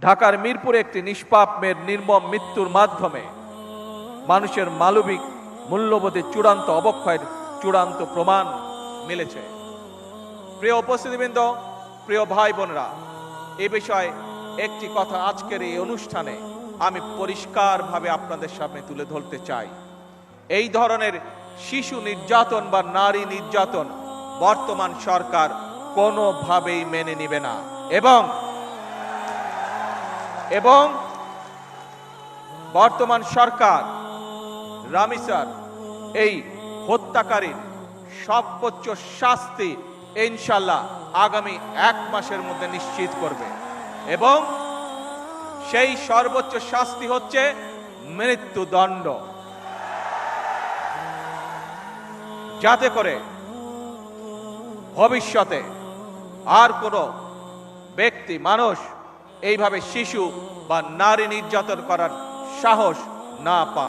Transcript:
ঢাকার মিরপুরে একটি নিষ্পাপ মেয়ের নির্মম মৃত্যুর মাধ্যমে মানুষের মানবিক মূল্যবোধের চূড়ান্ত অবক্ষয়ের চূড়ান্ত প্রমাণ মিলেছে। প্রিয় উপস্থিতিবৃন্দ, প্রিয় ভাই বোনেরা, এ বিষয়ে একটি কথা আজকের এই অনুষ্ঠানে আমি পরিষ্কারভাবে আপনাদের সামনে তুলে ধরতে চাই। এই ধরনের শিশু নির্যাতন বা নারী নির্যাতন বর্তমান সরকার কোনোভাবেই মেনে নেবে না এবং বর্তমান সরকার রামিসার এই হত্যাকারীর সর্বোচ্চ শাস্তি ইনশাআল্লাহ আগামী 1 মাসের মধ্যে নিশ্চিত করবে এবং সেই সর্বোচ্চ শাস্তি হচ্ছে মৃত্যুদণ্ড, যাতে করে ভবিষ্যতে আর কোনো ব্যক্তি মানুষ এইভাবে শিশু বা নারী নির্যাতন করার সাহস না পায়।